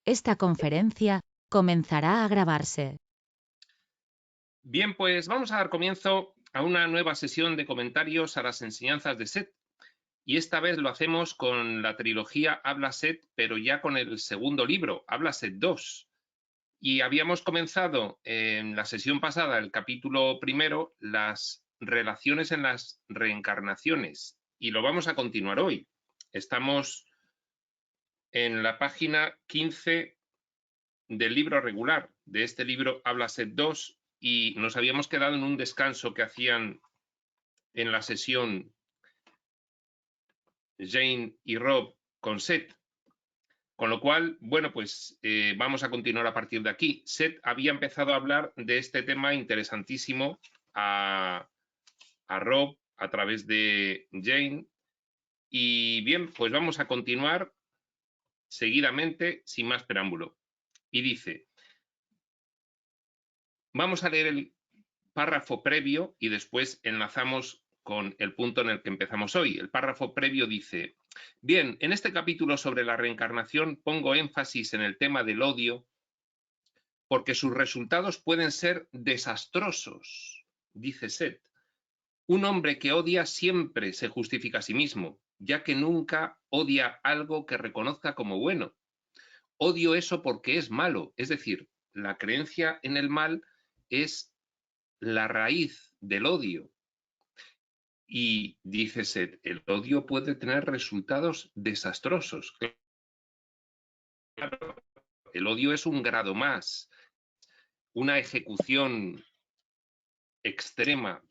Esta conferencia comenzará a grabarse. Bien, pues vamos a dar comienzo a una nueva sesión de comentarios a las enseñanzas de Seth. Y esta vez lo hacemos con la trilogía Habla Seth, pero ya con el segundo libro, Habla Seth 2. Y habíamos comenzado en la sesión pasada, el capítulo primero, las relaciones en las reencarnaciones. Y lo vamos a continuar hoy. Estamos en la página 15 del libro regular. De este libro Habla Seth 2. Y nos habíamos quedado en un descanso que hacían en la sesión Jane y Rob con Seth. Con lo cual, bueno, pues vamos a continuar a partir de aquí. Seth había empezado a hablar de este tema interesantísimo a Rob a través de Jane. Y bien, pues vamos a continuar seguidamente sin más preámbulo. Y dice, vamos a leer el párrafo previo y después enlazamos con el punto en el que empezamos hoy. El párrafo previo dice, bien, en este capítulo sobre la reencarnación pongo énfasis en el tema del odio porque sus resultados pueden ser desastrosos, dice Seth. Un hombre que odia siempre se justifica a sí mismo, ya que nunca odia algo que reconozca como bueno. Odio eso porque es malo, es decir, la creencia en el mal es la raíz del odio. Y dice Seth, el odio puede tener resultados desastrosos. Claro, el odio es un grado más, una ejecución extrema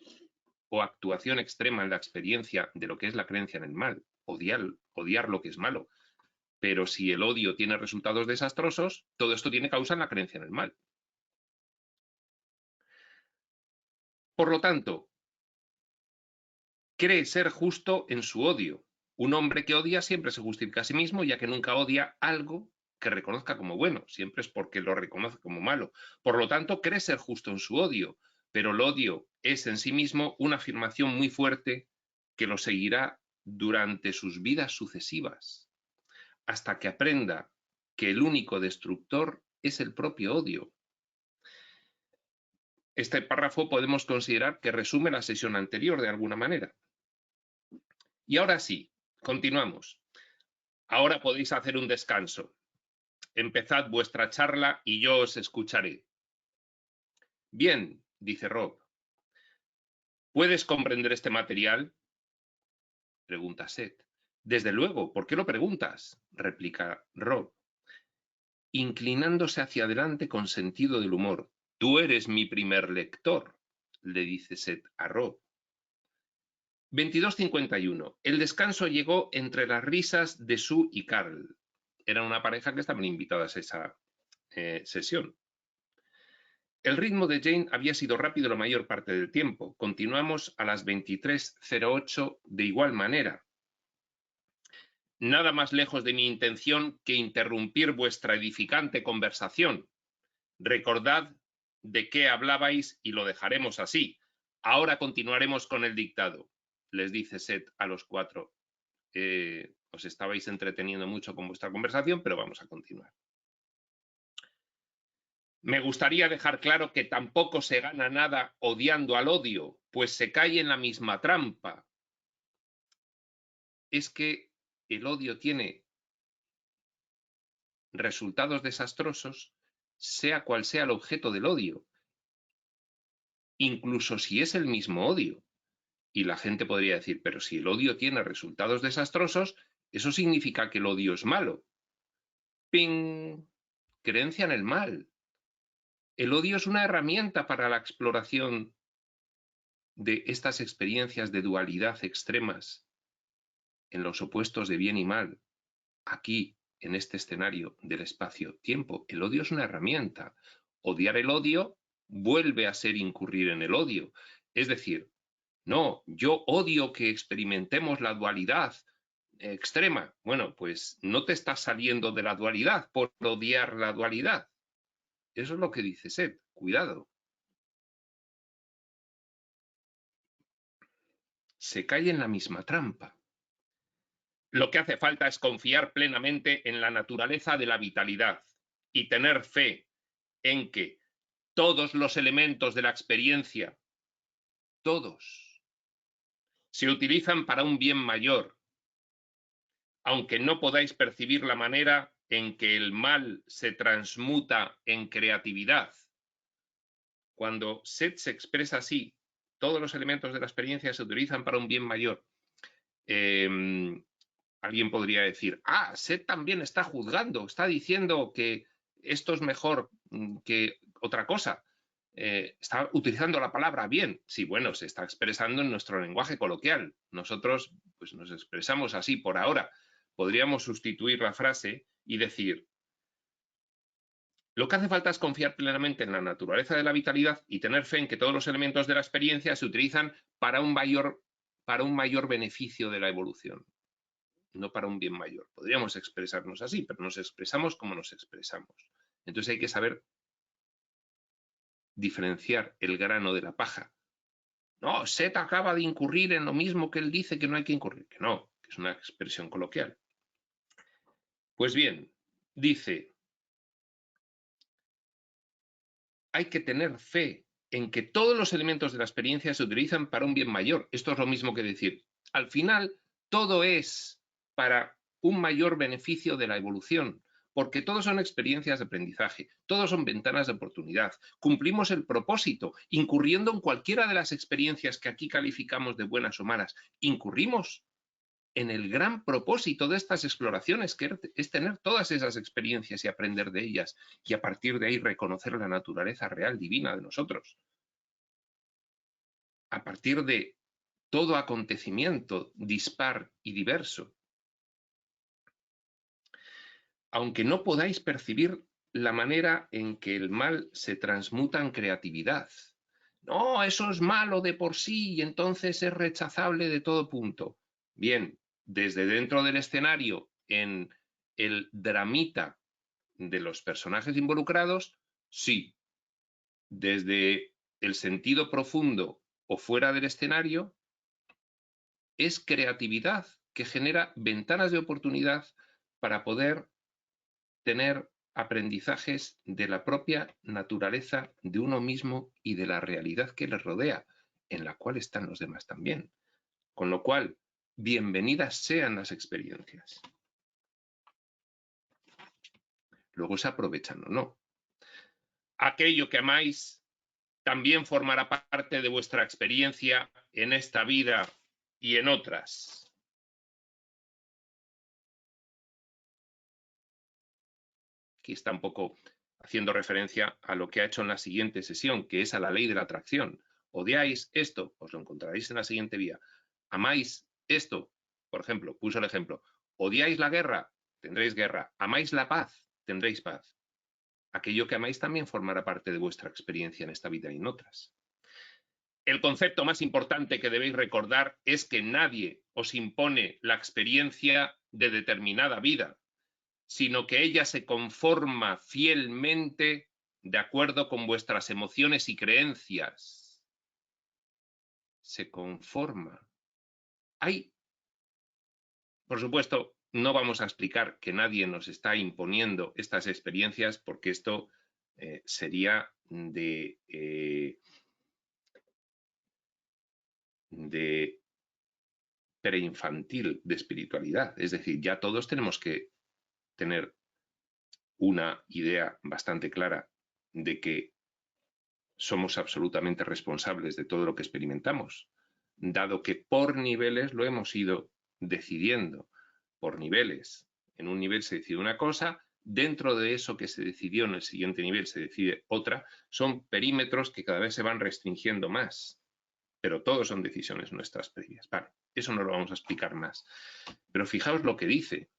o actuación extrema en la experiencia de lo que es la creencia en el mal, odiar lo que es malo. Pero si el odio tiene resultados desastrosos, todo esto tiene causa en la creencia en el mal. Por lo tanto, cree ser justo en su odio. Un hombre que odia siempre se justifica a sí mismo, ya que nunca odia algo que reconozca como bueno, siempre es porque lo reconoce como malo. Por lo tanto, cree ser justo en su odio, pero el odio es en sí mismo una afirmación muy fuerte que lo seguirá durante sus vidas sucesivas, hasta que aprenda que el único destructor es el propio odio. Este párrafo podemos considerar que resume la sesión anterior de alguna manera. Y ahora sí, continuamos. Ahora podéis hacer un descanso. Empezad vuestra charla y yo os escucharé. Bien, dice Rob. ¿Puedes comprender este material? Pregunta Seth. Desde luego, ¿por qué lo preguntas? Replica Rob, inclinándose hacia adelante con sentido del humor. Tú eres mi primer lector, le dice Seth a Rob. 22:51. El descanso llegó entre las risas de Sue y Carl. Era una pareja que estaban invitadas a esa sesión. El ritmo de Jane había sido rápido la mayor parte del tiempo. Continuamos a las 23:08 de igual manera. Nada más lejos de mi intención que interrumpir vuestra edificante conversación. Recordad de qué hablabais y lo dejaremos así. Ahora continuaremos con el dictado, les dice Seth a los cuatro. Os estabais entreteniendo mucho con vuestra conversación, pero vamos a continuar. Me gustaría dejar claro que tampoco se gana nada odiando al odio, pues se cae en la misma trampa. Es que el odio tiene resultados desastrosos, sea cual sea el objeto del odio, incluso si es el mismo odio. Y la gente podría decir, pero si el odio tiene resultados desastrosos, eso significa que el odio es malo. ¡Ping! Creencia en el mal. El odio es una herramienta para la exploración de estas experiencias de dualidad extremas en los opuestos de bien y mal. Aquí, en este escenario del espacio-tiempo, el odio es una herramienta. Odiar el odio vuelve a ser incurrir en el odio. Es decir, no, yo odio que experimentemos la dualidad extrema. Bueno, pues no te estás saliendo de la dualidad por odiar la dualidad. Eso es lo que dice Seth. Cuidado. Se cae en la misma trampa. Lo que hace falta es confiar plenamente en la naturaleza de la vitalidad. y tener fe en que todos los elementos de la experiencia, todos, se utilizan para un bien mayor, aunque no podáis percibir la manera en que el mal se transmuta en creatividad. Cuando Seth se expresa así, todos los elementos de la experiencia se utilizan para un bien mayor. Alguien podría decir, Seth también está juzgando, está diciendo que esto es mejor que otra cosa. Está utilizando la palabra bien. Sí, bueno, se está expresando en nuestro lenguaje coloquial. Nosotros pues, nos expresamos así por ahora. Podríamos sustituir la frase y decir, lo que hace falta es confiar plenamente en la naturaleza de la vitalidad y tener fe en que todos los elementos de la experiencia se utilizan para un mayor beneficio de la evolución, no para un bien mayor. Podríamos expresarnos así, pero nos expresamos como nos expresamos. Entonces hay que saber diferenciar el grano de la paja. No, Seth acaba de incurrir en lo mismo que él dice que no hay que incurrir. Que no, que es una expresión coloquial. Pues bien, dice, hay que tener fe en que todos los elementos de la experiencia se utilizan para un bien mayor. Esto es lo mismo que decir, al final, todo es para un mayor beneficio de la evolución, porque todos son experiencias de aprendizaje, todos son ventanas de oportunidad. Cumplimos el propósito, incurriendo en cualquiera de las experiencias que aquí calificamos de buenas o malas. Incurrimos en el gran propósito de estas exploraciones, que es tener todas esas experiencias y aprender de ellas, y a partir de ahí reconocer la naturaleza real, divina de nosotros. A partir de todo acontecimiento dispar y diverso. Aunque no podáis percibir la manera en que el mal se transmuta en creatividad. No, eso es malo de por sí y entonces es rechazable de todo punto. Bien, desde dentro del escenario, en el dramita de los personajes involucrados, sí. Desde el sentido profundo o fuera del escenario, es creatividad que genera ventanas de oportunidad para poder tener aprendizajes de la propia naturaleza de uno mismo y de la realidad que les rodea, en la cual están los demás también. Con lo cual, bienvenidas sean las experiencias. Luego se aprovechan o no. Aquello que amáis también formará parte de vuestra experiencia en esta vida y en otras. Aquí está un poco haciendo referencia a lo que ha hecho en la siguiente sesión, que es a la ley de la atracción. Odiáis esto, os lo encontraréis en la siguiente vía. Amáis esto, por ejemplo, puso el ejemplo. Odiáis la guerra, tendréis guerra. Amáis la paz, tendréis paz. Aquello que amáis también formará parte de vuestra experiencia en esta vida y en otras. El concepto más importante que debéis recordar es que nadie os impone la experiencia de determinada vida, sino que ella se conforma fielmente de acuerdo con vuestras emociones y creencias. Se conforma. Por supuesto, no vamos a explicar que nadie nos está imponiendo estas experiencias, porque esto sería de preinfantil, de espiritualidad. Es decir, ya todos tenemos que tener una idea bastante clara de que somos absolutamente responsables de todo lo que experimentamos, dado que por niveles lo hemos ido decidiendo, por niveles. En un nivel se decide una cosa, dentro de eso que se decidió en el siguiente nivel se decide otra, son perímetros que cada vez se van restringiendo más, pero todos son decisiones nuestras previas. Vale, eso no lo vamos a explicar más. Pero fijaos lo que dice.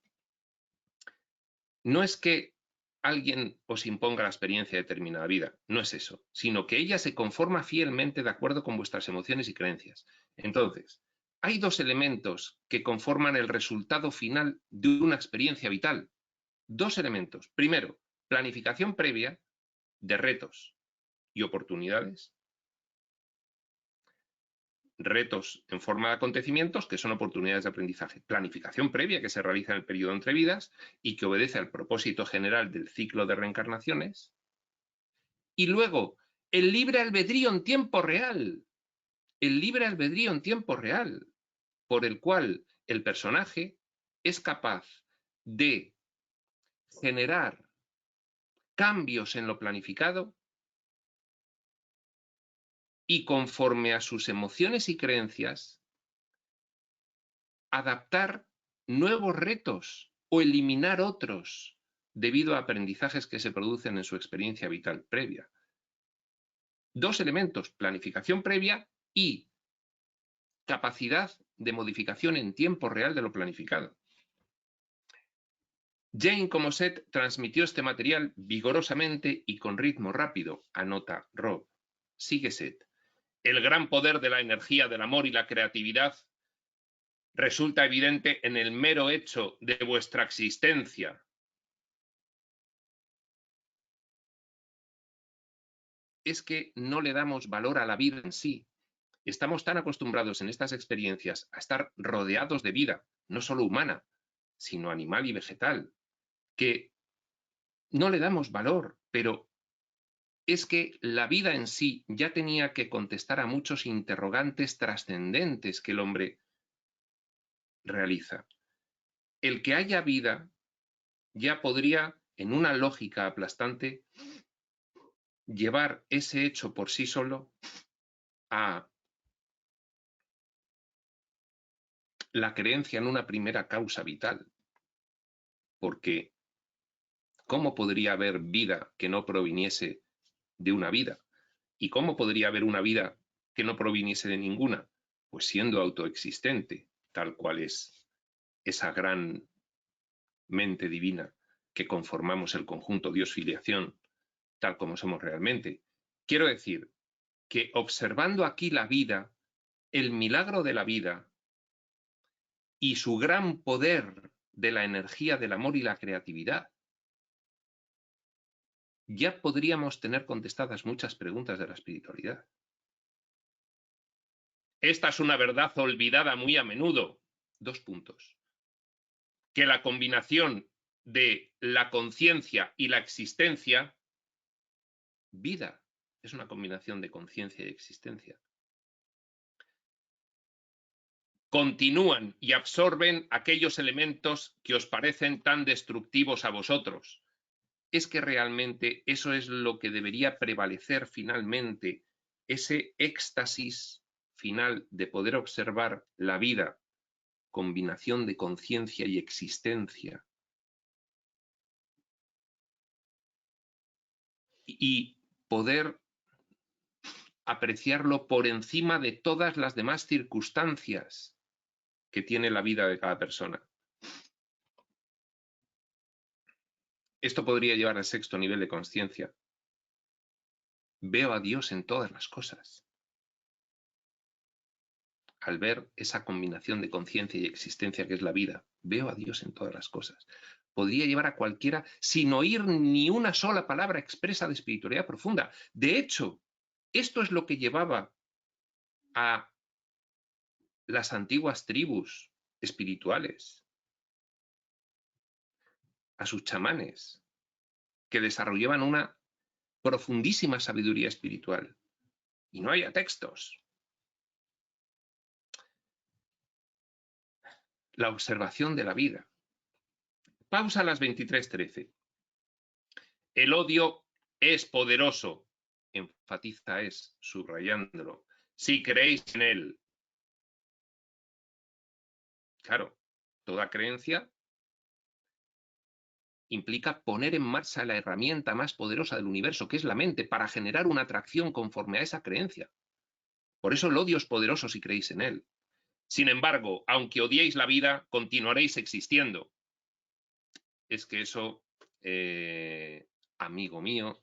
No es que alguien os imponga la experiencia de determinada vida, no es eso, sino que ella se conforma fielmente de acuerdo con vuestras emociones y creencias. Entonces, hay dos elementos que conforman el resultado final de una experiencia vital. Dos elementos. Primero, planificación previa de retos y oportunidades. retos en forma de acontecimientos que son oportunidades de aprendizaje. Planificación previa que se realiza en el periodo entre vidas y que obedece al propósito general del ciclo de reencarnaciones. Y luego, el libre albedrío en tiempo real. El libre albedrío en tiempo real, por el cual el personaje es capaz de generar cambios en lo planificado y conforme a sus emociones y creencias, adaptar nuevos retos o eliminar otros debido a aprendizajes que se producen en su experiencia vital previa. Dos elementos, planificación previa y capacidad de modificación en tiempo real de lo planificado. Jane como Seth transmitió este material vigorosamente y con ritmo rápido, anota Rob. Sigue Seth. El gran poder de la energía del amor y la creatividad resulta evidente en el mero hecho de vuestra existencia. Es que no le damos valor a la vida en sí. Estamos tan acostumbrados en estas experiencias a estar rodeados de vida, no solo humana, sino animal y vegetal, que no le damos valor, pero es que la vida en sí ya tenía que contestar a muchos interrogantes trascendentes que el hombre realiza. El que haya vida ya podría, en una lógica aplastante, llevar ese hecho por sí solo a la creencia en una primera causa vital. Porque ¿cómo podría haber vida que no proviniese de una vida? ¿Y cómo podría haber una vida que no proviniese de ninguna? Pues siendo autoexistente, tal cual es esa gran mente divina que conformamos el conjunto Dios-filiación, tal como somos realmente. Quiero decir que observando aquí la vida, el milagro de la vida y su gran poder de la energía del amor y la creatividad, ya podríamos tener contestadas muchas preguntas de la espiritualidad. Esta es una verdad olvidada muy a menudo. Dos puntos. Que la combinación de la conciencia y la existencia, vida, es una combinación de conciencia y existencia, continúan y absorben aquellos elementos que os parecen tan destructivos a vosotros. Es que realmente eso es lo que debería prevalecer finalmente, ese éxtasis final de poder observar la vida, combinación de conciencia y existencia, y poder apreciarlo por encima de todas las demás circunstancias que tiene la vida de cada persona. Esto podría llevar al sexto nivel de conciencia. Veo a Dios en todas las cosas. Al ver esa combinación de conciencia y existencia que es la vida, veo a Dios en todas las cosas. Podría llevar a cualquiera sin oír ni una sola palabra expresa de espiritualidad profunda. De hecho, esto es lo que llevaba a las antiguas tribus espirituales, a sus chamanes, que desarrollaban una profundísima sabiduría espiritual. Y no había textos. La observación de la vida. Pausa a las 23:13. El odio es poderoso, enfatiza es, subrayándolo, si creéis en él. Claro, toda creencia implica poner en marcha la herramienta más poderosa del universo, que es la mente, para generar una atracción conforme a esa creencia. Por eso el odio es poderoso si creéis en él. Sin embargo, aunque odiéis la vida, continuaréis existiendo. Es que eso, amigo mío,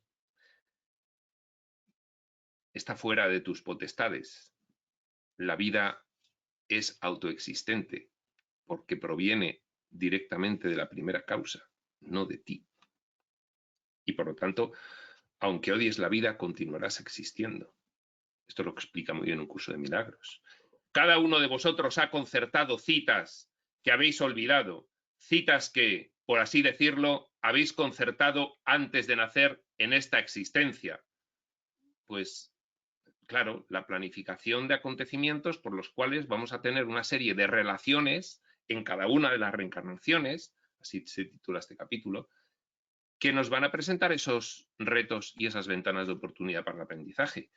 está fuera de tus potestades. La vida es autoexistente porque proviene directamente de la primera causa, no de ti. Y por lo tanto, aunque odies la vida, continuarás existiendo. Esto es lo que explica muy bien un curso de milagros. Cada uno de vosotros ha concertado citas que habéis olvidado, citas que, por así decirlo, habéis concertado antes de nacer en esta existencia. Pues, claro, la planificación de acontecimientos por los cuales vamos a tener una serie de relaciones en cada una de las reencarnaciones, así se titula este capítulo, que nos van a presentar esos retos y esas ventanas de oportunidad para el aprendizaje.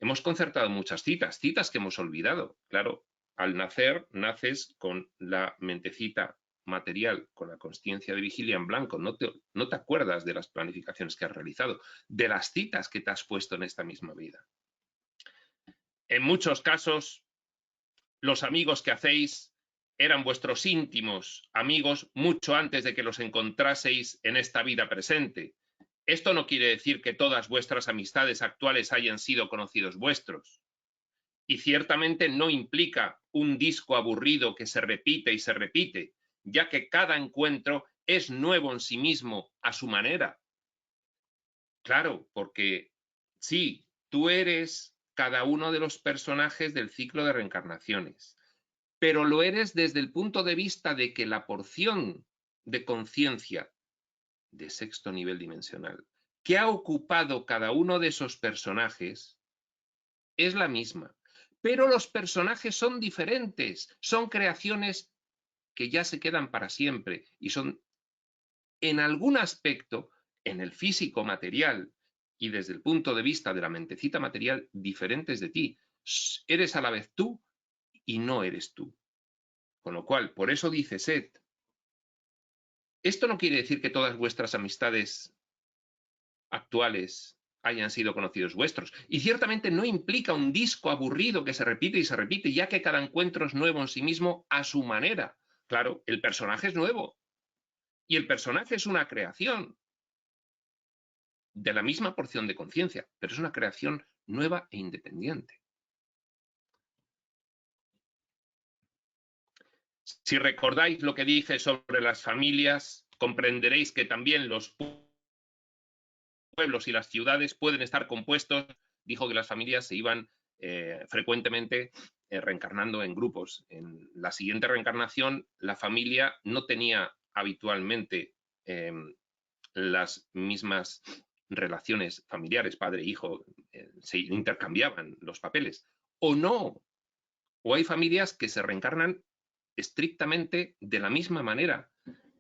Hemos concertado muchas citas, citas que hemos olvidado. Claro, al nacer, naces con la mentecita material, con la consciencia de vigilia en blanco. No te acuerdas de las planificaciones que has realizado, de las citas que te has puesto en esta misma vida. En muchos casos, los amigos que hacéis eran vuestros íntimos amigos mucho antes de que los encontraseis en esta vida presente. Esto no quiere decir que todas vuestras amistades actuales hayan sido conocidos vuestros. Y ciertamente no implica un disco aburrido que se repite y se repite, ya que cada encuentro es nuevo en sí mismo a su manera. Claro, porque sí, tú eres cada uno de los personajes del ciclo de reencarnaciones, pero lo eres desde el punto de vista de que la porción de conciencia de sexto nivel dimensional que ha ocupado cada uno de esos personajes es la misma. Pero los personajes son diferentes, son creaciones que ya se quedan para siempre y son en algún aspecto, en el físico material y desde el punto de vista de la mentecita material, diferentes de ti. Eres a la vez tú y no eres tú. Con lo cual, por eso dice Set, esto no quiere decir que todas vuestras amistades actuales hayan sido conocidos vuestros. Y ciertamente no implica un disco aburrido que se repite y se repite, ya que cada encuentro es nuevo en sí mismo a su manera. Claro, el personaje es nuevo. Y el personaje es una creación de la misma porción de conciencia, pero es una creación nueva e independiente. Si recordáis lo que dije sobre las familias, comprenderéis que también los pueblos y las ciudades pueden estar compuestos. Dijo que las familias se iban frecuentemente reencarnando en grupos. En la siguiente reencarnación, la familia no tenía habitualmente las mismas relaciones familiares, padre e hijo, se intercambiaban los papeles. O no, o hay familias que se reencarnan estrictamente de la misma manera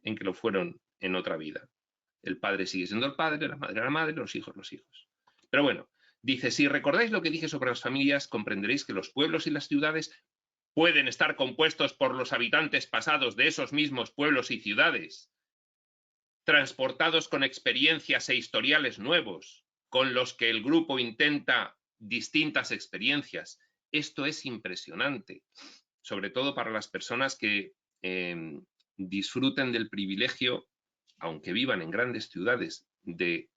en que lo fueron en otra vida. El padre sigue siendo el padre, la madre, los hijos. Pero bueno, dice, si recordáis lo que dije sobre las familias, comprenderéis que los pueblos y las ciudades pueden estar compuestos por los habitantes pasados de esos mismos pueblos y ciudades, transportados con experiencias e historiales nuevos, con los que el grupo intenta distintas experiencias. Esto es impresionante, sobre todo para las personas que disfruten del privilegio, aunque vivan en grandes ciudades, de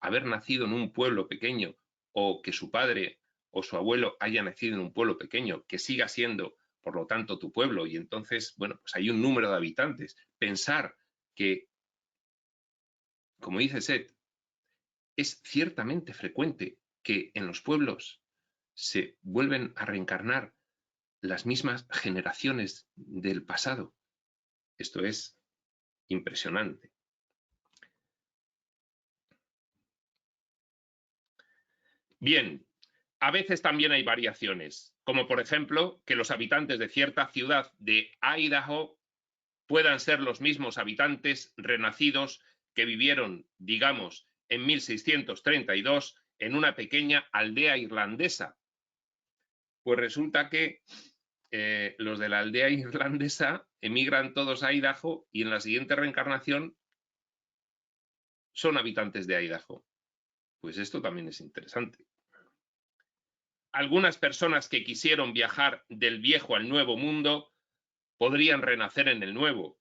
haber nacido en un pueblo pequeño o que su padre o su abuelo haya nacido en un pueblo pequeño, que siga siendo, por lo tanto, tu pueblo. Y entonces, bueno, pues hay un número de habitantes. Pensar que, como dice Set, es ciertamente frecuente que en los pueblos se vuelven a reencarnar las mismas generaciones del pasado. Esto es impresionante. Bien, a veces también hay variaciones, como por ejemplo que los habitantes de cierta ciudad de Idaho puedan ser los mismos habitantes renacidos que vivieron, digamos, en 1632 en una pequeña aldea irlandesa. Pues resulta que los de la aldea irlandesa emigran todos a Idaho y en la siguiente reencarnación son habitantes de Idaho. Pues esto también es interesante. Algunas personas que quisieron viajar del viejo al nuevo mundo podrían renacer en el nuevo.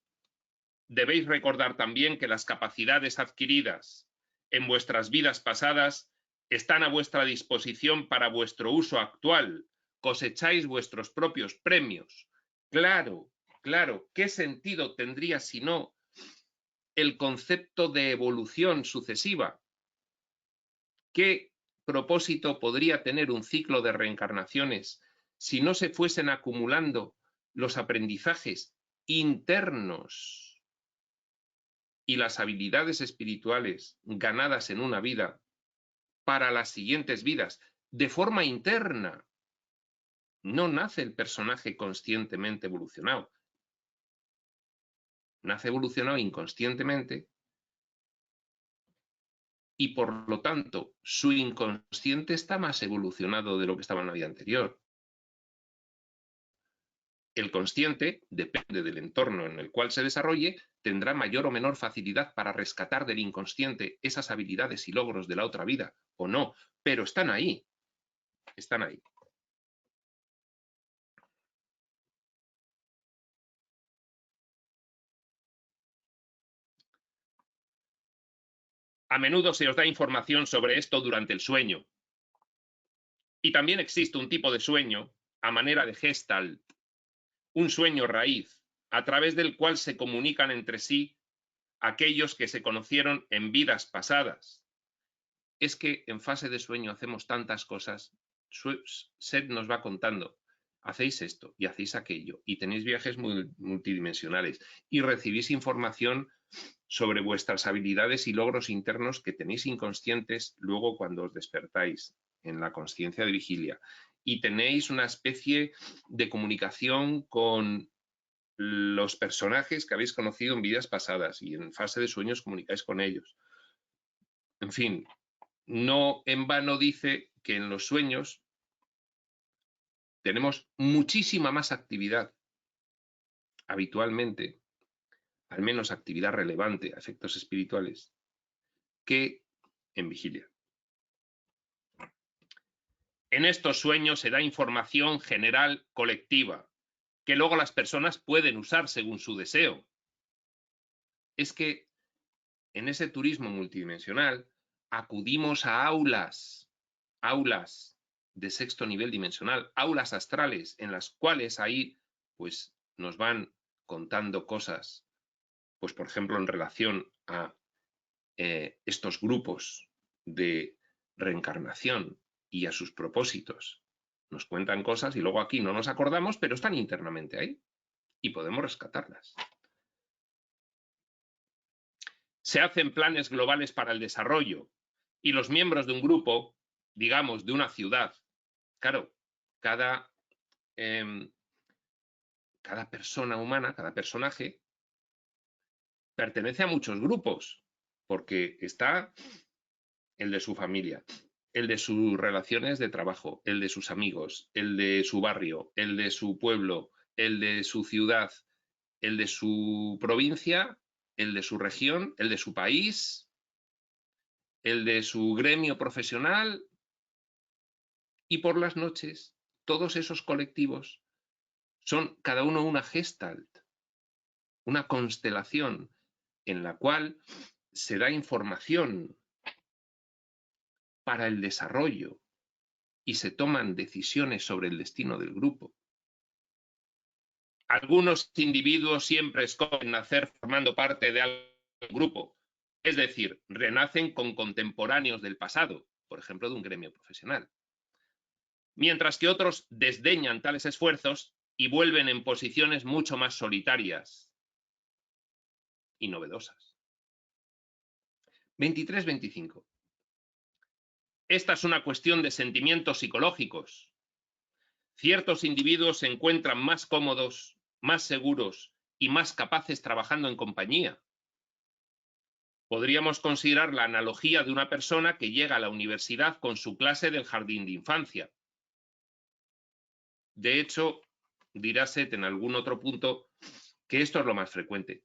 Debéis recordar también que las capacidades adquiridas en vuestras vidas pasadas están a vuestra disposición para vuestro uso actual. Cosecháis vuestros propios premios. Claro, claro, ¿qué sentido tendría si no el concepto de evolución sucesiva? ¿Qué propósito podría tener un ciclo de reencarnaciones si no se fuesen acumulando los aprendizajes internos y las habilidades espirituales ganadas en una vida para las siguientes vidas de forma interna. No nace el personaje conscientemente evolucionado. Nace evolucionado inconscientemente y por lo tanto su inconsciente está más evolucionado de lo que estaba en la vida anterior. El consciente, depende del entorno en el cual se desarrolle, tendrá mayor o menor facilidad para rescatar del inconsciente esas habilidades y logros de la otra vida, o no, pero están ahí, están ahí. A menudo se os da información sobre esto durante el sueño. Y también existe un tipo de sueño, a manera de Gestalt, un sueño raíz, a través del cual se comunican entre sí aquellos que se conocieron en vidas pasadas. Es que en fase de sueño hacemos tantas cosas. Seth nos va contando, hacéis esto y hacéis aquello, y tenéis viajes multidimensionales, y recibís información sobre vuestras habilidades y logros internos que tenéis inconscientes luego cuando os despertáis en la consciencia de vigilia. Y tenéis una especie de comunicación con los personajes que habéis conocido en vidas pasadas y en fase de sueños comunicáis con ellos. En fin, no en vano dice que en los sueños tenemos muchísima más actividad habitualmente, al menos actividad relevante a efectos espirituales, que en vigilia. En estos sueños se da información general colectiva, que luego las personas pueden usar según su deseo. Es que en ese turismo multidimensional acudimos a aulas de sexto nivel dimensional, aulas astrales, en las cuales ahí pues nos van contando cosas, pues por ejemplo en relación a estos grupos de reencarnación y a sus propósitos. Nos cuentan cosas y luego aquí no nos acordamos, pero están internamente ahí y podemos rescatarlas. Se hacen planes globales para el desarrollo y los miembros de un grupo, digamos, de una ciudad, claro, cada persona humana, cada personaje, pertenece a muchos grupos, porque está el de su familia, el de sus relaciones de trabajo, el de sus amigos, el de su barrio, el de su pueblo, el de su ciudad, el de su provincia, el de su región, el de su país, el de su gremio profesional, y por las noches todos esos colectivos son cada uno una gestalt, una constelación en la cual se da información para el desarrollo y se toman decisiones sobre el destino del grupo. Algunos individuos siempre escogen nacer formando parte de algún grupo, es decir, renacen con contemporáneos del pasado, por ejemplo, de un gremio profesional. Mientras que otros desdeñan tales esfuerzos y vuelven en posiciones mucho más solitarias y novedosas. 23-25. Esta es una cuestión de sentimientos psicológicos. Ciertos individuos se encuentran más cómodos, más seguros y más capaces trabajando en compañía. Podríamos considerar la analogía de una persona que llega a la universidad con su clase del jardín de infancia. De hecho, dirá Seth en algún otro punto que esto es lo más frecuente,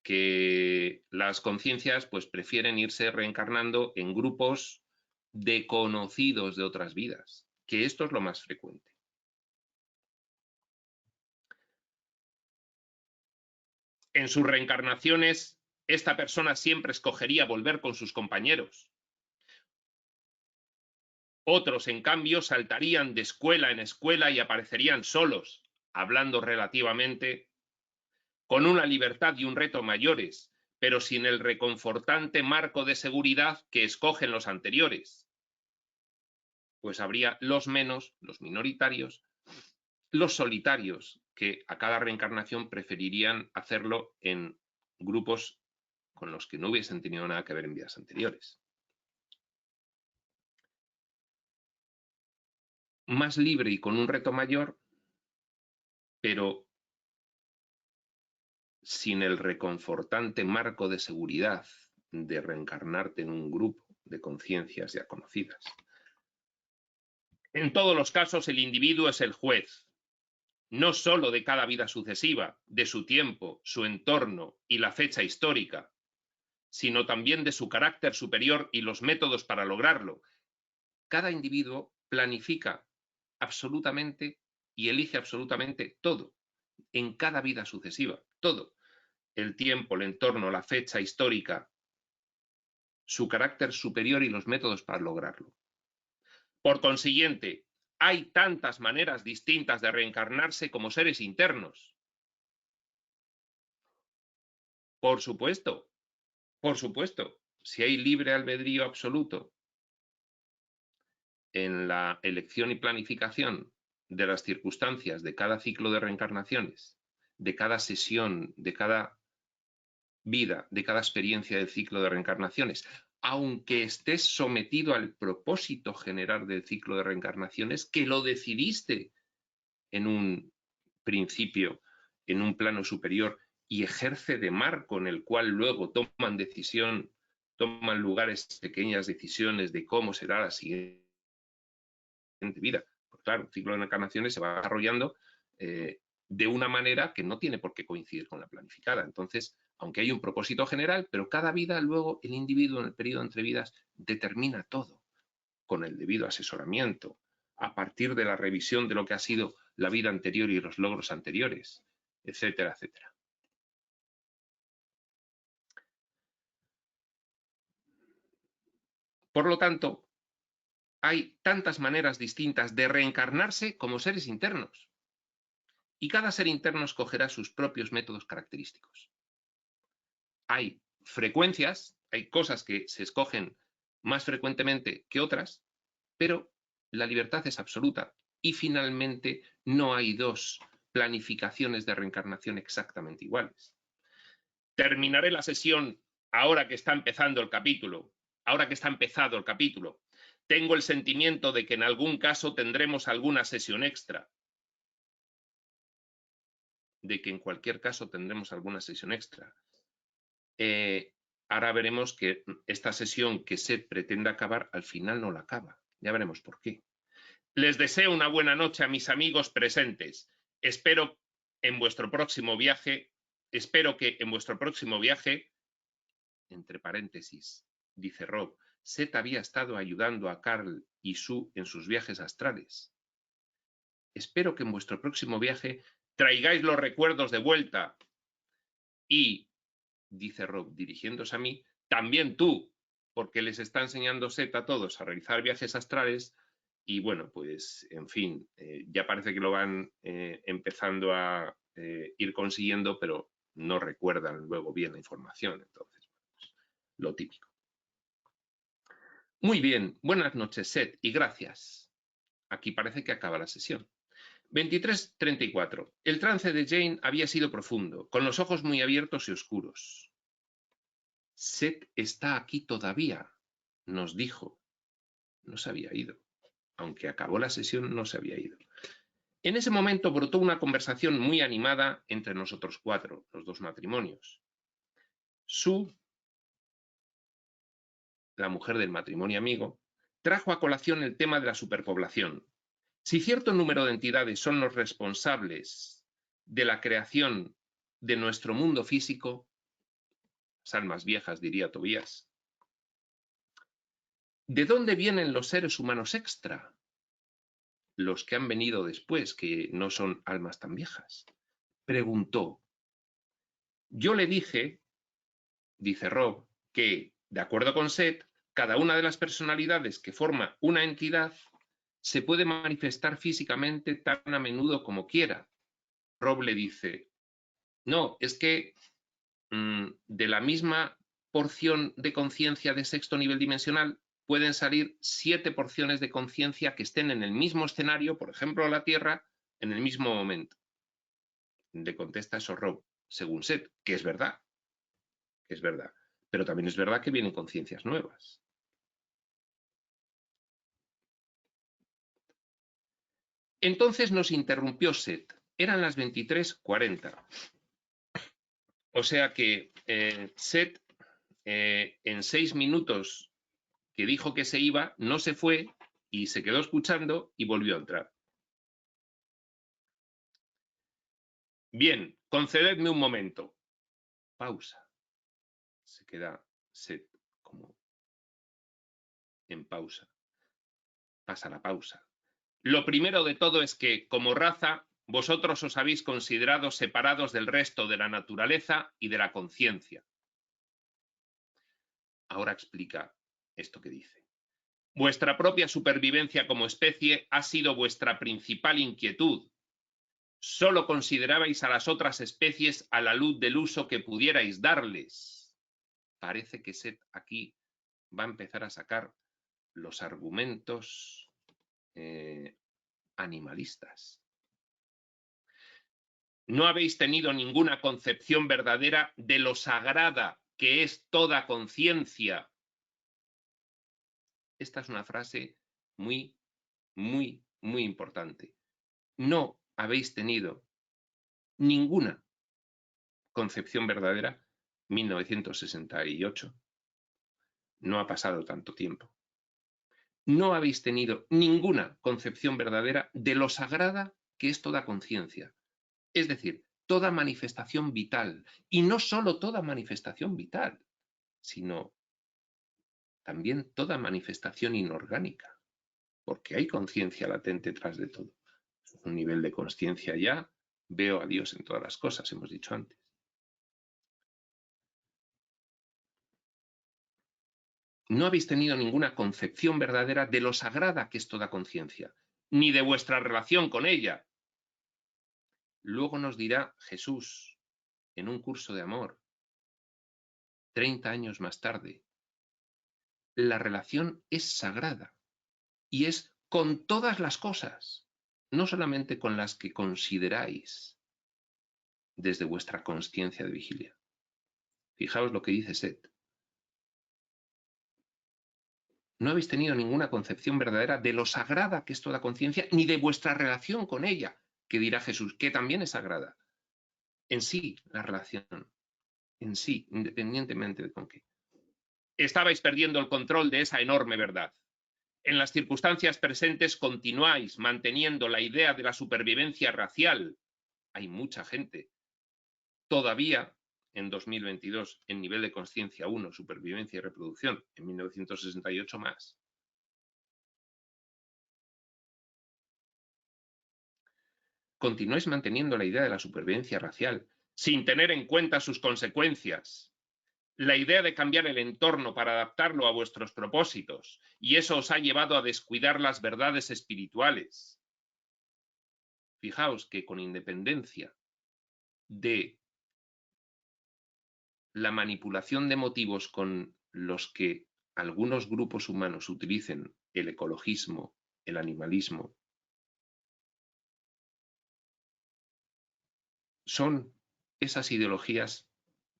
que las conciencias pues prefieren irse reencarnando en grupos de conocidos de otras vidas, que esto es lo más frecuente. En sus reencarnaciones, esta persona siempre escogería volver con sus compañeros. Otros, en cambio, saltarían de escuela en escuela y aparecerían solos, hablando relativamente, con una libertad y un reto mayores, pero sin el reconfortante marco de seguridad que escogen los anteriores. Pues habría los menos, los minoritarios, los solitarios, que a cada reencarnación preferirían hacerlo en grupos con los que no hubiesen tenido nada que ver en vidas anteriores. Más libre y con un reto mayor, pero sin el reconfortante marco de seguridad de reencarnarte en un grupo de conciencias ya conocidas. En todos los casos, el individuo es el juez, no solo de cada vida sucesiva, de su tiempo, su entorno y la fecha histórica, sino también de su carácter superior y los métodos para lograrlo. Cada individuo planifica absolutamente y elige absolutamente todo, en cada vida sucesiva, todo. El tiempo, el entorno, la fecha histórica, su carácter superior y los métodos para lograrlo. Por consiguiente, hay tantas maneras distintas de reencarnarse como seres internos. Por supuesto, si hay libre albedrío absoluto en la elección y planificación de las circunstancias de cada ciclo de reencarnaciones, de cada sesión, de cada vida, de cada experiencia del ciclo de reencarnaciones, aunque estés sometido al propósito general del ciclo de reencarnaciones, que lo decidiste en un principio, en un plano superior, y ejerce de marco en el cual luego toman lugares pequeñas decisiones de cómo será la siguiente vida. Pues claro, el ciclo de reencarnaciones se va desarrollando de una manera que no tiene por qué coincidir con la planificada. Entonces, aunque hay un propósito general, pero cada vida luego el individuo en el periodo entre vidas determina todo con el debido asesoramiento, a partir de la revisión de lo que ha sido la vida anterior y los logros anteriores, etcétera, etcétera. Por lo tanto, hay tantas maneras distintas de reencarnarse como seres internos. Y cada ser interno escogerá sus propios métodos característicos. Hay frecuencias, hay cosas que se escogen más frecuentemente que otras, pero la libertad es absoluta y finalmente no hay dos planificaciones de reencarnación exactamente iguales. Terminaré la sesión ahora que está empezando el capítulo, ahora que está empezado el capítulo. Tengo el sentimiento de que en algún caso tendremos alguna sesión extra, de que en cualquier caso tendremos alguna sesión extra. Ahora veremos que esta sesión que se pretende acabar, al final no la acaba. Ya veremos por qué. Les deseo una buena noche a mis amigos presentes. Espero que en vuestro próximo viaje, entre paréntesis, dice Rob, Seth había estado ayudando a Carl y Sue en sus viajes astrales. Espero que en vuestro próximo viaje traigáis los recuerdos de vuelta y, dice Rob dirigiéndose a mí, también tú, porque les está enseñando Seth a todos a realizar viajes astrales y bueno, pues en fin, ya parece que lo van empezando a ir consiguiendo, pero no recuerdan luego bien la información, entonces, pues, lo típico. Muy bien, buenas noches, Seth, y gracias. Aquí parece que acaba la sesión. 23:34. El trance de Jane había sido profundo, con los ojos muy abiertos y oscuros. Seth está aquí todavía, nos dijo. No se había ido. Aunque acabó la sesión, no se había ido. En ese momento brotó una conversación muy animada entre nosotros cuatro, los dos matrimonios. Sue, la mujer del matrimonio amigo, trajo a colación el tema de la superpoblación. Si cierto número de entidades son los responsables de la creación de nuestro mundo físico, las almas viejas, diría Tobías, ¿de dónde vienen los seres humanos extra? Los que han venido después, que no son almas tan viejas. Preguntó. Yo le dije, dice Rob, que, de acuerdo con Seth, cada una de las personalidades que forma una entidad se puede manifestar físicamente tan a menudo como quiera. Rob le dice, no, es que de la misma porción de conciencia de sexto nivel dimensional pueden salir 7 porciones de conciencia que estén en el mismo escenario, por ejemplo la Tierra, en el mismo momento. Le contesta eso Rob, según Set, que es verdad, pero también es verdad que vienen conciencias nuevas. Entonces nos interrumpió Set. Eran las 23:40. O sea que Set, en 6 minutos que dijo que se iba, no se fue y se quedó escuchando y volvió a entrar. Bien, concededme un momento. Pausa. Se queda Set como en pausa. Pasa la pausa. Lo primero de todo es que, como raza, vosotros os habéis considerado separados del resto de la naturaleza y de la conciencia. Ahora explica esto que dice. Vuestra propia supervivencia como especie ha sido vuestra principal inquietud. Solo considerabais a las otras especies a la luz del uso que pudierais darles. Parece que Set aquí va a empezar a sacar los argumentos animalistas. No habéis tenido ninguna concepción verdadera de lo sagrada que es toda conciencia. Esta es una frase muy, muy, muy importante. No habéis tenido ninguna concepción verdadera. 1968. No ha pasado tanto tiempo. No habéis tenido ninguna concepción verdadera de lo sagrada que es toda conciencia. Es decir, toda manifestación vital. Y no solo toda manifestación vital, sino también toda manifestación inorgánica. Porque hay conciencia latente tras de todo. Un nivel de conciencia ya, veo a Dios en todas las cosas, hemos dicho antes. No habéis tenido ninguna concepción verdadera de lo sagrada que es toda conciencia, ni de vuestra relación con ella. Luego nos dirá Jesús, en un curso de amor, 30 años más tarde, la relación es sagrada y es con todas las cosas, no solamente con las que consideráis desde vuestra consciencia de vigilia. Fijaos lo que dice Set. No habéis tenido ninguna concepción verdadera de lo sagrada que es toda conciencia, ni de vuestra relación con ella, que dirá Jesús, que también es sagrada. En sí, la relación, en sí, independientemente de con qué. Estabais perdiendo el control de esa enorme verdad. En las circunstancias presentes continuáis manteniendo la idea de la supervivencia racial. Hay mucha gente todavía en 2022 en nivel de conciencia 1, supervivencia y reproducción, en 1968 más. Continuáis manteniendo la idea de la supervivencia racial, sin tener en cuenta sus consecuencias. La idea de cambiar el entorno para adaptarlo a vuestros propósitos, y eso os ha llevado a descuidar las verdades espirituales. Fijaos que con independencia de la manipulación de motivos con los que algunos grupos humanos utilicen el ecologismo, el animalismo, son esas ideologías,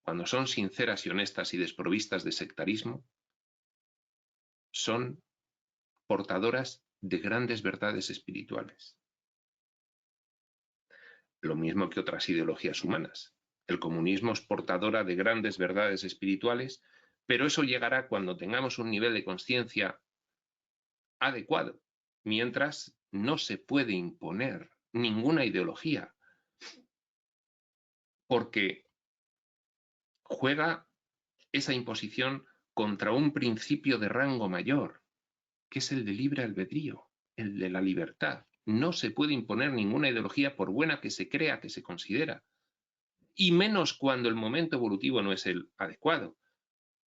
cuando son sinceras y honestas y desprovistas de sectarismo, son portadoras de grandes verdades espirituales. Lo mismo que otras ideologías humanas. El comunismo es portadora de grandes verdades espirituales, pero eso llegará cuando tengamos un nivel de conciencia adecuado, mientras no se puede imponer ninguna ideología, porque juega esa imposición contra un principio de rango mayor, que es el de libre albedrío, el de la libertad. No se puede imponer ninguna ideología por buena que se crea, que se considera, y menos cuando el momento evolutivo no es el adecuado.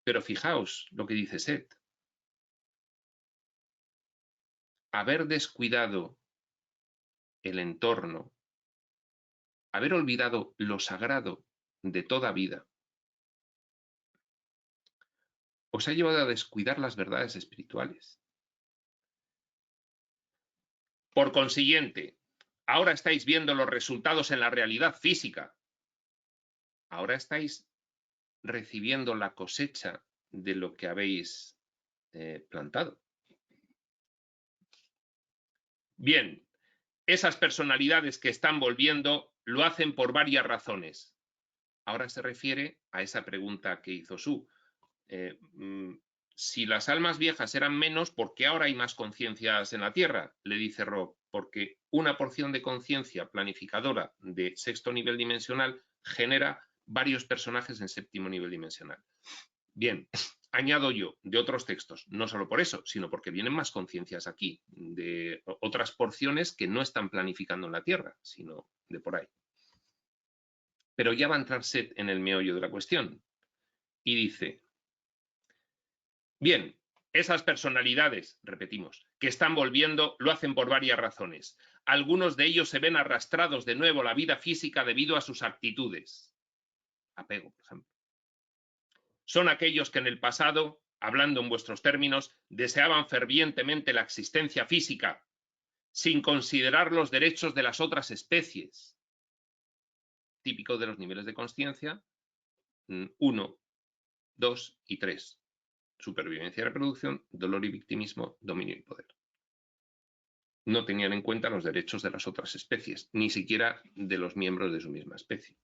Pero fijaos lo que dice Set. Haber descuidado el entorno, haber olvidado lo sagrado de toda vida, os ha llevado a descuidar las verdades espirituales. Por consiguiente, Ahora estáis viendo los resultados en la realidad física. Ahora estáis recibiendo la cosecha de lo que habéis plantado. Bien, esas personalidades que están volviendo lo hacen por varias razones. Ahora se refiere a esa pregunta que hizo Su. Si las almas viejas eran menos, ¿por qué ahora hay más conciencias en la Tierra? Le dice Rob, porque una porción de conciencia planificadora de sexto nivel dimensional genera varios personajes en séptimo nivel dimensional. Bien, añado yo de otros textos, no solo por eso, sino porque vienen más conciencias aquí, de otras porciones que no están planificando en la Tierra, sino de por ahí. Pero ya va a entrar Set en el meollo de la cuestión y dice, bien, esas personalidades, repetimos, que están volviendo lo hacen por varias razones. Algunos de ellos se ven arrastrados de nuevo a la vida física debido a sus actitudes. Apego, por ejemplo. Son aquellos que en el pasado, hablando en vuestros términos, deseaban fervientemente la existencia física, sin considerar los derechos de las otras especies. Típico de los niveles de consciencia 1, 2 y 3. Supervivencia y reproducción, dolor y victimismo, dominio y poder. No tenían en cuenta los derechos de las otras especies, ni siquiera de los miembros de su misma especie.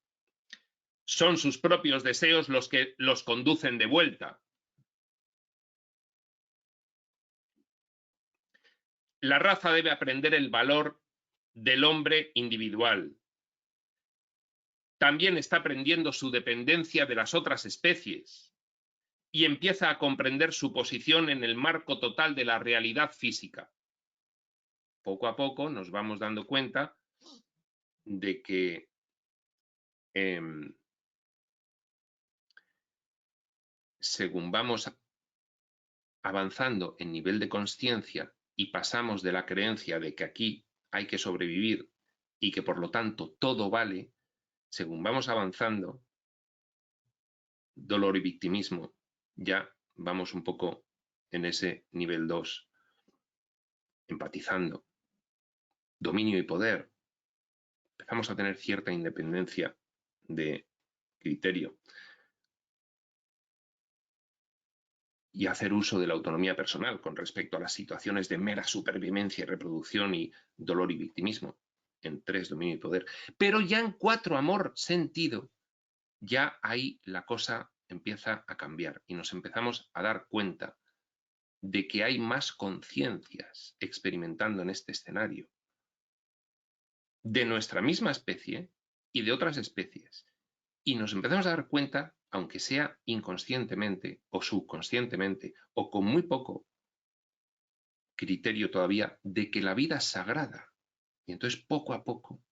Son sus propios deseos los que los conducen de vuelta. La raza debe aprender el valor del hombre individual. También está aprendiendo su dependencia de las otras especies y empieza a comprender su posición en el marco total de la realidad física. Poco a poco nos vamos dando cuenta de que según vamos avanzando en nivel de consciencia y pasamos de la creencia de que aquí hay que sobrevivir y que por lo tanto todo vale, según vamos avanzando, dolor y victimismo, ya vamos un poco en ese nivel 2, empatizando, dominio y poder, empezamos a tener cierta independencia de criterio y hacer uso de la autonomía personal con respecto a las situaciones de mera supervivencia y reproducción y dolor y victimismo. En 3, dominio y poder. Pero ya en 4, amor, sentido, ya ahí la cosa empieza a cambiar y nos empezamos a dar cuenta de que hay más conciencias experimentando en este escenario de nuestra misma especie y de otras especies. Y nos empezamos a dar cuenta, aunque sea inconscientemente o subconscientemente o con muy poco criterio todavía, de que la vida es sagrada. Y entonces poco a poco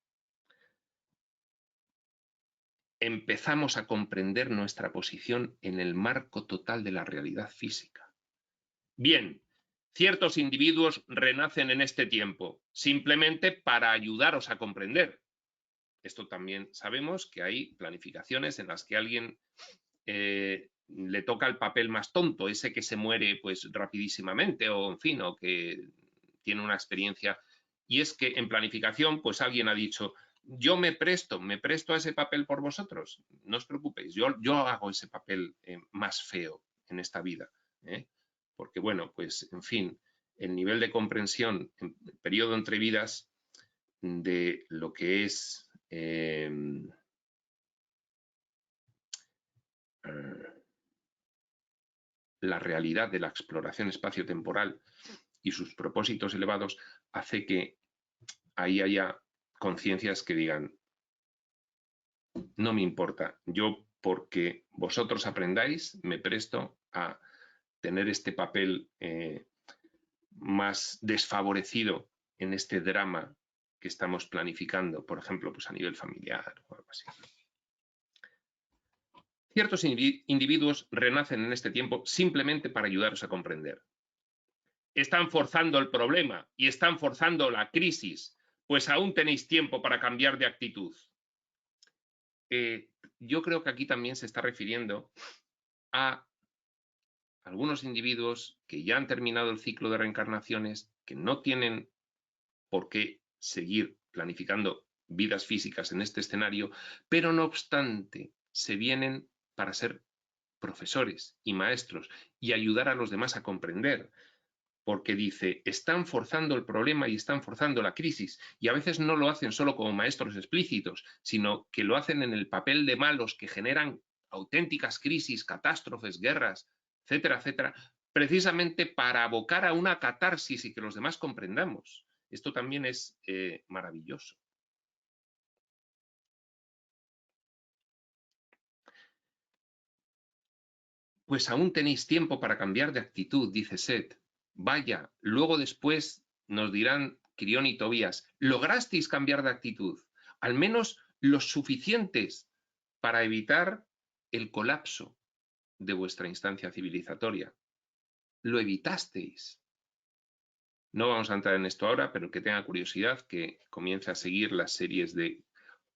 empezamos a comprender nuestra posición en el marco total de la realidad física. Bien, ciertos individuos renacen en este tiempo, simplemente para ayudaros a comprender. Esto también sabemos que hay planificaciones en las que alguien le toca el papel más tonto, ese que se muere pues rapidísimamente o en fin, o que tiene una experiencia. Y es que en planificación pues alguien ha dicho, yo me presto a ese papel por vosotros, no os preocupéis, yo hago ese papel más feo en esta vida, porque bueno, pues en fin, el nivel de comprensión en el periodo entre vidas de lo que es la realidad de la exploración espaciotemporal y sus propósitos elevados hace que ahí haya conciencias que digan, no me importa, yo porque vosotros aprendáis me presto a tener este papel más desfavorecido en este drama que estamos planificando, por ejemplo, pues a nivel familiar o algo así. Ciertos individuos renacen en este tiempo simplemente para ayudaros a comprender. Están forzando el problema y están forzando la crisis, pues aún tenéis tiempo para cambiar de actitud. Yo creo que aquí también se está refiriendo a algunos individuos que ya han terminado el ciclo de reencarnaciones, que no tienen por qué seguir planificando vidas físicas en este escenario, pero no obstante se vienen para ser profesores y maestros y ayudar a los demás a comprender, porque dice, están forzando el problema y están forzando la crisis, y a veces no lo hacen solo como maestros explícitos, sino que lo hacen en el papel de malos que generan auténticas crisis, catástrofes, guerras, etcétera, etcétera, precisamente para abocar a una catarsis y que los demás comprendamos. Esto también es maravilloso. Pues aún tenéis tiempo para cambiar de actitud, dice Seth. Vaya, luego después nos dirán Quirión y Tobías, lograsteis cambiar de actitud, al menos los suficientes para evitar el colapso de vuestra instancia civilizatoria. Lo evitasteis. No vamos a entrar en esto ahora, pero el que tenga curiosidad, que comience a seguir las series de...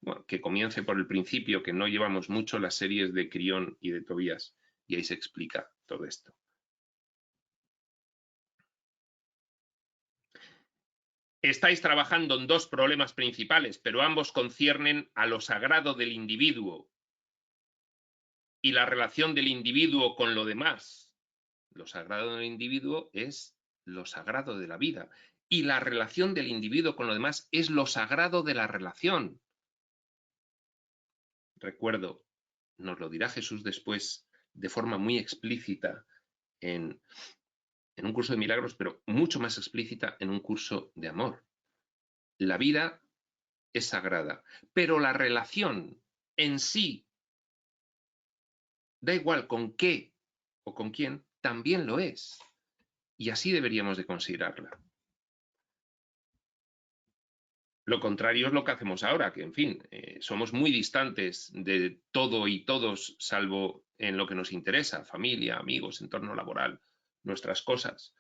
Bueno, que comience por el principio, que no llevamos mucho, las series de Quirión y de Tobías, y ahí se explica todo esto. Estáis trabajando en dos problemas principales, pero ambos conciernen a lo sagrado del individuo y la relación del individuo con lo demás. Lo sagrado del individuo es lo sagrado de la vida y la relación del individuo con lo demás es lo sagrado de la relación. Recuerdo, nos lo dirá Jesús después de forma muy explícita en un curso de milagros, pero mucho más explícita en un curso de amor. La vida es sagrada, pero la relación en sí, da igual con qué o con quién, también lo es. Y así deberíamos de considerarla. Lo contrario es lo que hacemos ahora, que en fin, somos muy distantes de todo y todos, salvo en lo que nos interesa, familia, amigos, entorno laboral, nuestras cosas.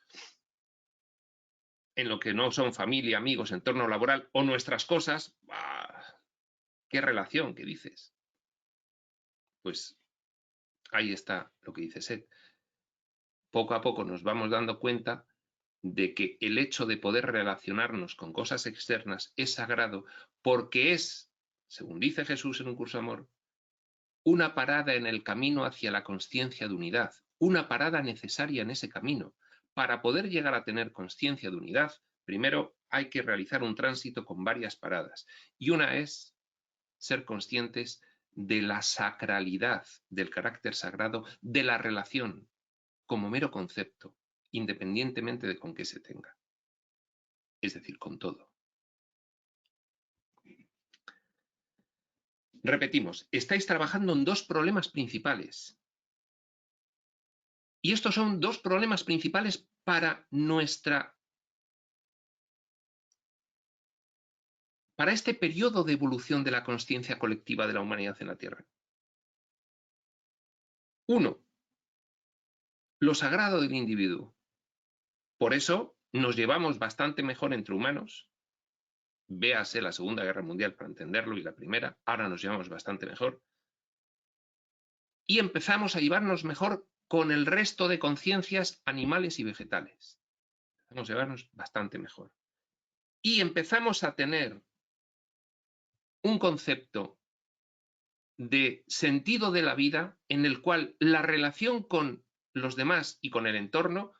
En lo que no son familia, amigos, entorno laboral o nuestras cosas, ¿qué relación? ¿Qué dices? Pues ahí está lo que dice Seth. Poco a poco nos vamos dando cuenta de que el hecho de poder relacionarnos con cosas externas es sagrado porque es, según dice Jesús en un curso de amor, una parada en el camino hacia la consciencia de unidad, una parada necesaria en ese camino. Para poder llegar a tener consciencia de unidad, primero hay que realizar un tránsito con varias paradas. Y una es ser conscientes de la sacralidad, del carácter sagrado, de la relación, como mero concepto, independientemente de con qué se tenga. Es decir, con todo. Repetimos, estáis trabajando en dos problemas principales. Y estos son dos problemas principales para este periodo de evolución de la consciencia colectiva de la humanidad en la Tierra. Uno, lo sagrado del individuo. Por eso nos llevamos bastante mejor entre humanos. Véase la Segunda Guerra Mundial para entenderlo y la Primera. Ahora nos llevamos bastante mejor. Y empezamos a llevarnos mejor con el resto de conciencias animales y vegetales. Empezamos a llevarnos bastante mejor. Y empezamos a tener un concepto de sentido de la vida en el cual la relación con los demás y con el entorno,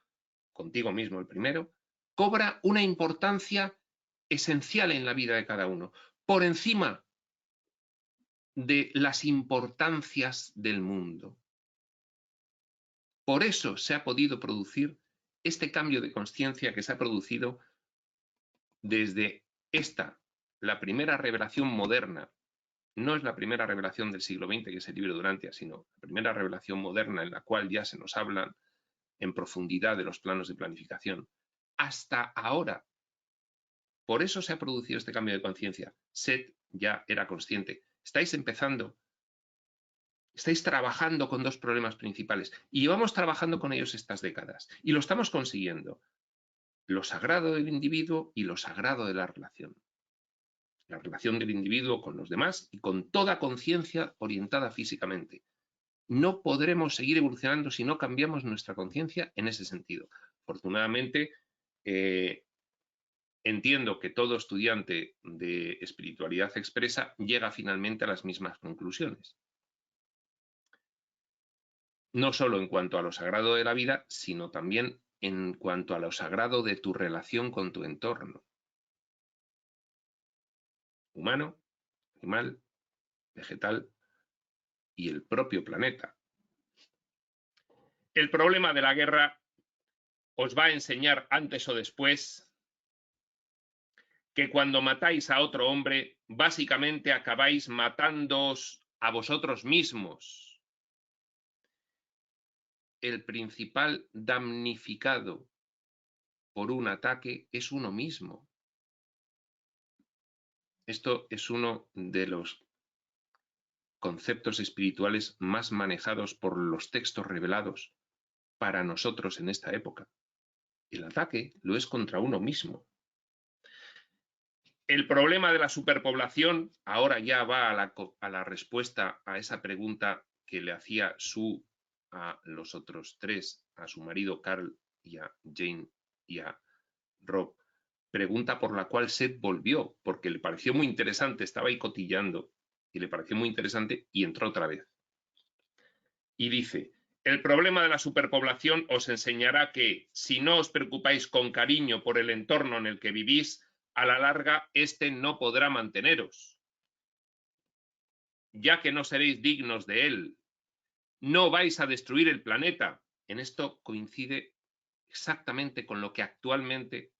contigo mismo el primero, cobra una importancia esencial en la vida de cada uno, por encima de las importancias del mundo. Por eso se ha podido producir este cambio de consciencia que se ha producido desde la primera revelación moderna. No es la primera revelación del siglo XX, que es el libro de Urantia, sino la primera revelación moderna en la cual ya se nos hablan en profundidad de los planos de planificación. Hasta ahora. Por eso se ha producido este cambio de conciencia. Seth ya era consciente. Estáis empezando. Estáis trabajando con dos problemas principales y llevamos trabajando con ellos estas décadas y lo estamos consiguiendo. Lo sagrado del individuo y lo sagrado de la relación. La relación del individuo con los demás y con toda conciencia orientada físicamente. No podremos seguir evolucionando si no cambiamos nuestra conciencia en ese sentido. Afortunadamente, entiendo que todo estudiante de espiritualidad expresa llega finalmente a las mismas conclusiones. No solo en cuanto a lo sagrado de la vida, sino también en cuanto a lo sagrado de tu relación con tu entorno. Humano, animal, vegetal y el propio planeta. El problema de la guerra os va a enseñar antes o después que cuando matáis a otro hombre, básicamente acabáis matándoos a vosotros mismos. El principal damnificado por un ataque es uno mismo. Esto es uno de los conceptos espirituales más manejados por los textos revelados para nosotros en esta época. El ataque lo es contra uno mismo. El problema de la superpoblación ahora ya va a la respuesta a esa pregunta que le hacía Sue a los otros tres, a su marido Carl y a Jane y a Rob. Pregunta por la cual Seth volvió, porque le pareció muy interesante, estaba ahí cotillando y le pareció muy interesante y entró otra vez. Y dice, el problema de la superpoblación os enseñará que si no os preocupáis con cariño por el entorno en el que vivís, a la larga este no podrá manteneros, ya que no seréis dignos de él. No vais a destruir el planeta. En esto coincide exactamente con lo que actualmente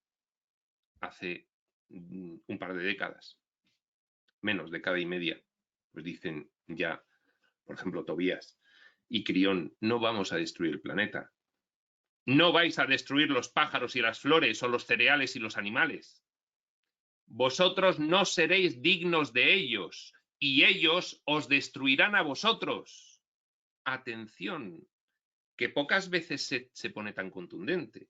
hace un par de décadas, menos década y media, pues dicen ya, por ejemplo, Tobías y Crión, no vamos a destruir el planeta. No vais a destruir los pájaros y las flores o los cereales y los animales. Vosotros no seréis dignos de ellos y ellos os destruirán a vosotros. Atención, que pocas veces se pone tan contundente.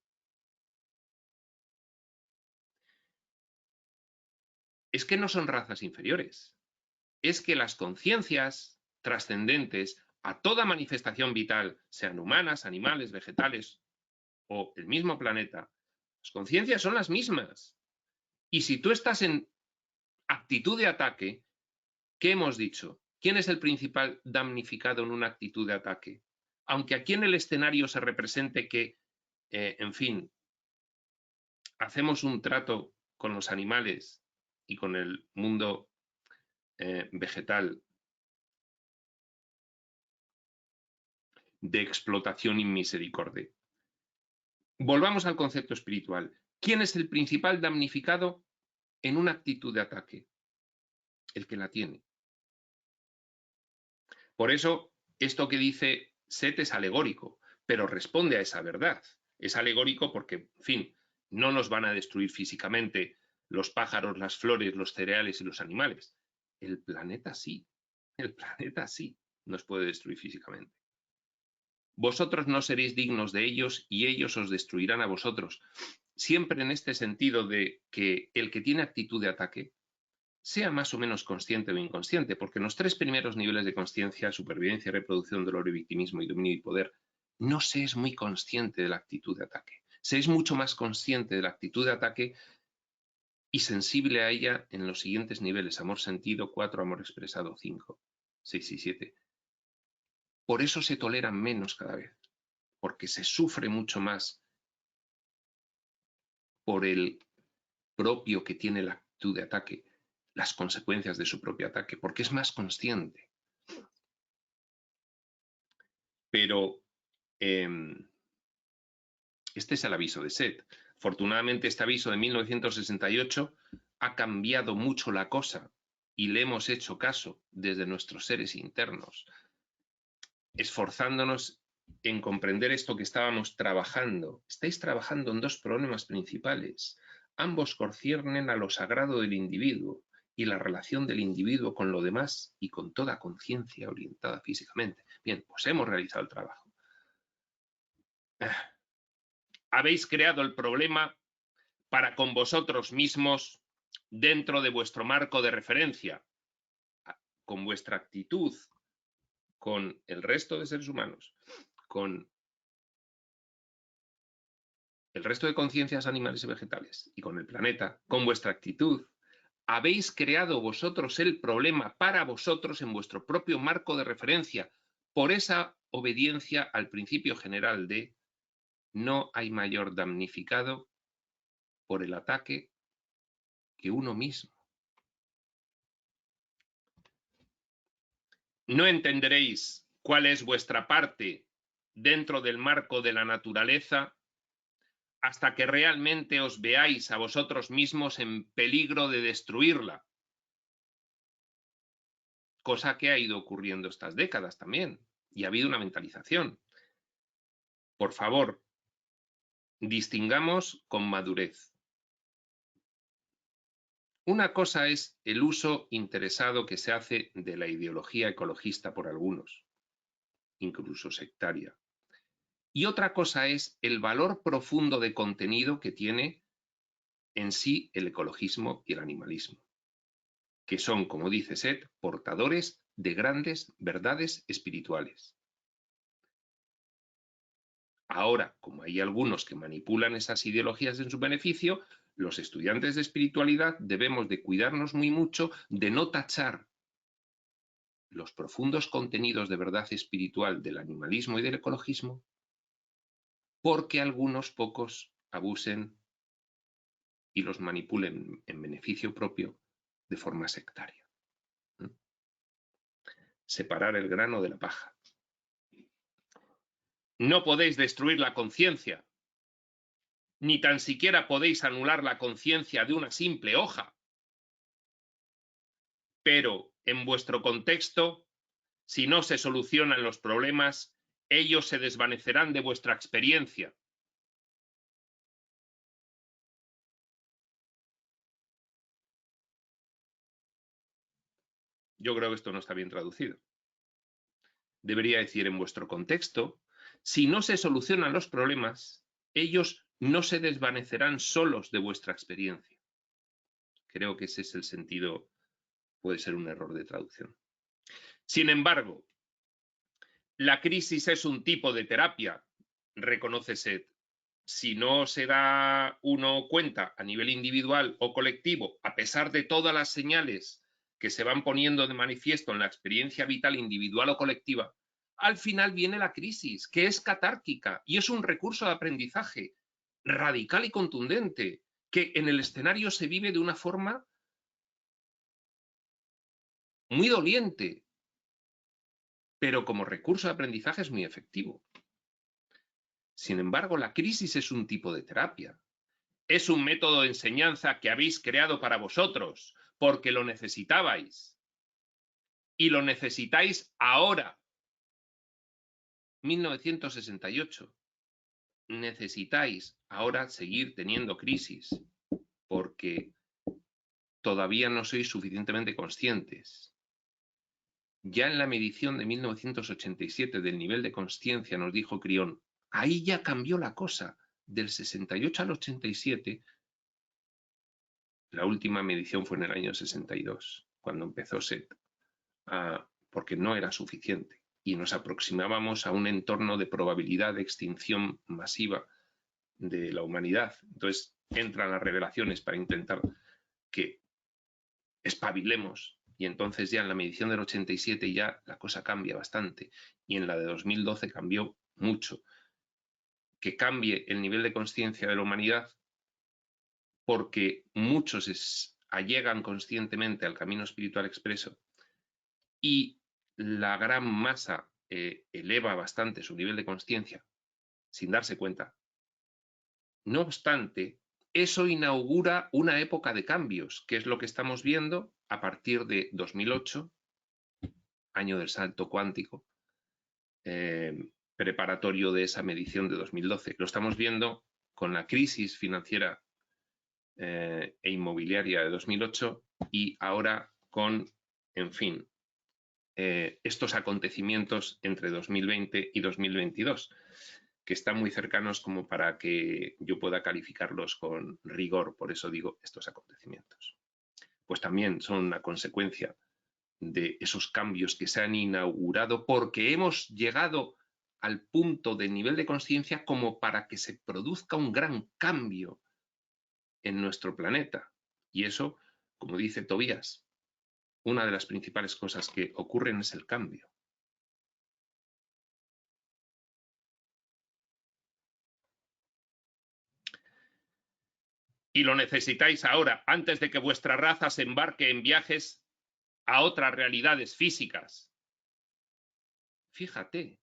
Es que no son razas inferiores. Es que las conciencias trascendentes a toda manifestación vital, sean humanas, animales, vegetales o el mismo planeta, las conciencias son las mismas. Y si tú estás en actitud de ataque, ¿qué hemos dicho? ¿Quién es el principal damnificado en una actitud de ataque? Aunque aquí en el escenario se represente que, en fin, hacemos un trato con los animales y con el mundo vegetal de explotación y misericordia. Volvamos al concepto espiritual. ¿Quién es el principal damnificado en una actitud de ataque? El que la tiene. Por eso, esto que dice Seth es alegórico, pero responde a esa verdad. Es alegórico porque, en fin, no nos van a destruir físicamente los pájaros, las flores, los cereales y los animales. El planeta sí. El planeta sí nos puede destruir físicamente. Vosotros no seréis dignos de ellos y ellos os destruirán a vosotros. Siempre en este sentido de que el que tiene actitud de ataque sea más o menos consciente o inconsciente, porque en los tres primeros niveles de consciencia, supervivencia, reproducción, dolor y victimismo y dominio y poder, no se es muy consciente de la actitud de ataque. Se es mucho más consciente de la actitud de ataque y sensible a ella en los siguientes niveles: amor sentido, 4, amor expresado, 5, 6 y 7. Por eso se toleran menos cada vez, porque se sufre mucho más por el propio que tiene la actitud de ataque, las consecuencias de su propio ataque, porque es más consciente. Pero este es el aviso de Seth. Afortunadamente, este aviso de 1968 ha cambiado mucho la cosa y le hemos hecho caso desde nuestros seres internos, esforzándonos en comprender esto que estábamos trabajando. Estáis trabajando en dos problemas principales. Ambos conciernen a lo sagrado del individuo y la relación del individuo con lo demás y con toda conciencia orientada físicamente. Bien, pues hemos realizado el trabajo. Habéis creado el problema para con vosotros mismos dentro de vuestro marco de referencia, con vuestra actitud, con el resto de seres humanos, con el resto de conciencias animales y vegetales y con el planeta, con vuestra actitud, habéis creado vosotros el problema para vosotros en vuestro propio marco de referencia, por esa obediencia al principio general de no hay mayor damnificado por el ataque que uno mismo. No entenderéis cuál es vuestra parte dentro del marco de la naturaleza hasta que realmente os veáis a vosotros mismos en peligro de destruirla. Cosa que ha ido ocurriendo estas décadas también, y ha habido una mentalización. Por favor, distingamos con madurez. Una cosa es el uso interesado que se hace de la ideología ecologista por algunos, incluso sectaria. Y otra cosa es el valor profundo de contenido que tiene en sí el ecologismo y el animalismo, que son, como dice Seth, portadores de grandes verdades espirituales. Ahora, como hay algunos que manipulan esas ideologías en su beneficio, los estudiantes de espiritualidad debemos de cuidarnos muy mucho de no tachar los profundos contenidos de verdad espiritual del animalismo y del ecologismo, porque algunos pocos abusen y los manipulen en beneficio propio de forma sectaria. Separar el grano de la paja. No podéis destruir la conciencia, ni tan siquiera podéis anular la conciencia de una simple hoja. Pero en vuestro contexto, si no se solucionan los problemas, ellos se desvanecerán de vuestra experiencia. Yo creo que esto no está bien traducido. Debería decir, en vuestro contexto, si no se solucionan los problemas, ellos no se desvanecerán solos de vuestra experiencia. Creo que ese es el sentido, puede ser un error de traducción. Sin embargo, la crisis es un tipo de terapia, reconoce Seth. Si no se da uno cuenta a nivel individual o colectivo, a pesar de todas las señales que se van poniendo de manifiesto en la experiencia vital individual o colectiva, al final viene la crisis, que es catárquica y es un recurso de aprendizaje radical y contundente, que en el escenario se vive de una forma muy doliente, pero como recurso de aprendizaje es muy efectivo. Sin embargo, la crisis es un tipo de terapia. Es un método de enseñanza que habéis creado para vosotros, porque lo necesitabais. Y lo necesitáis ahora. 1968. Necesitáis ahora seguir teniendo crisis, porque todavía no sois suficientemente conscientes. Ya en la medición de 1987 del nivel de consciencia nos dijo Crión, ahí ya cambió la cosa. Del 68 al 87, la última medición fue en el año 62, cuando empezó Seth, porque no era suficiente y nos aproximábamos a un entorno de probabilidad de extinción masiva de la humanidad. Entonces entran las revelaciones para intentar que espabilemos, y entonces ya en la medición del 87 ya la cosa cambia bastante, y en la de 2012 cambió mucho. Que cambie el nivel de conciencia de la humanidad porque muchos allegan conscientemente al camino espiritual expreso y la gran masa eleva bastante su nivel de conciencia sin darse cuenta. No obstante, eso inaugura una época de cambios, que es lo que estamos viendo a partir de 2008, año del salto cuántico, preparatorio de esa medición de 2012. Lo estamos viendo con la crisis financiera e inmobiliaria de 2008 y ahora con, en fin, estos acontecimientos entre 2020 y 2022, que están muy cercanos como para que yo pueda calificarlos con rigor, por eso digo estos acontecimientos. Pues también son una consecuencia de esos cambios que se han inaugurado porque hemos llegado al punto de nivel de conciencia como para que se produzca un gran cambio en nuestro planeta. Y eso, como dice Tobías, una de las principales cosas que ocurren es el cambio. Y lo necesitáis ahora, antes de que vuestra raza se embarque en viajes a otras realidades físicas. Fíjate,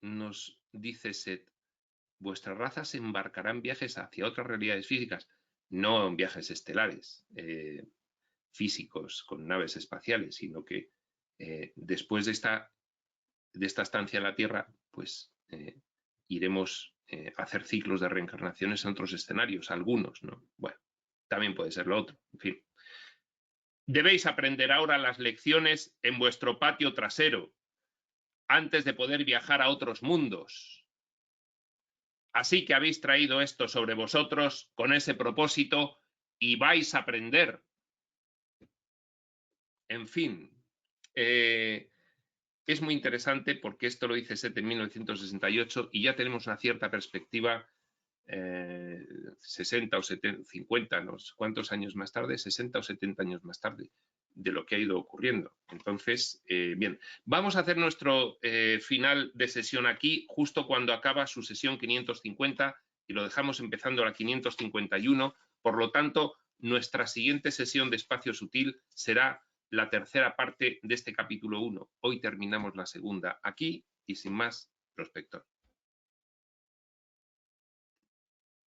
nos dice Set, vuestra raza se embarcará en viajes hacia otras realidades físicas, no en viajes estelares, físicos, con naves espaciales, sino que después de esta estancia en la Tierra, pues iremos a hacer ciclos de reencarnaciones en otros escenarios, algunos, ¿no? Bueno, también puede ser lo otro, en fin. Debéis aprender ahora las lecciones en vuestro patio trasero, antes de poder viajar a otros mundos. Así que habéis traído esto sobre vosotros con ese propósito y vais a aprender. En fin, es muy interesante porque esto lo dice Set en 1968 y ya tenemos una cierta perspectiva 60 o 70, 50, no sé cuántos años más tarde, 60 o 70 años más tarde, de lo que ha ido ocurriendo. Entonces, bien, vamos a hacer nuestro final de sesión aquí, justo cuando acaba su sesión 550 y lo dejamos empezando a la 551. Por lo tanto, nuestra siguiente sesión de Espacio Sutil será la tercera parte de este capítulo 1. Hoy terminamos la segunda aquí y sin más, prospector.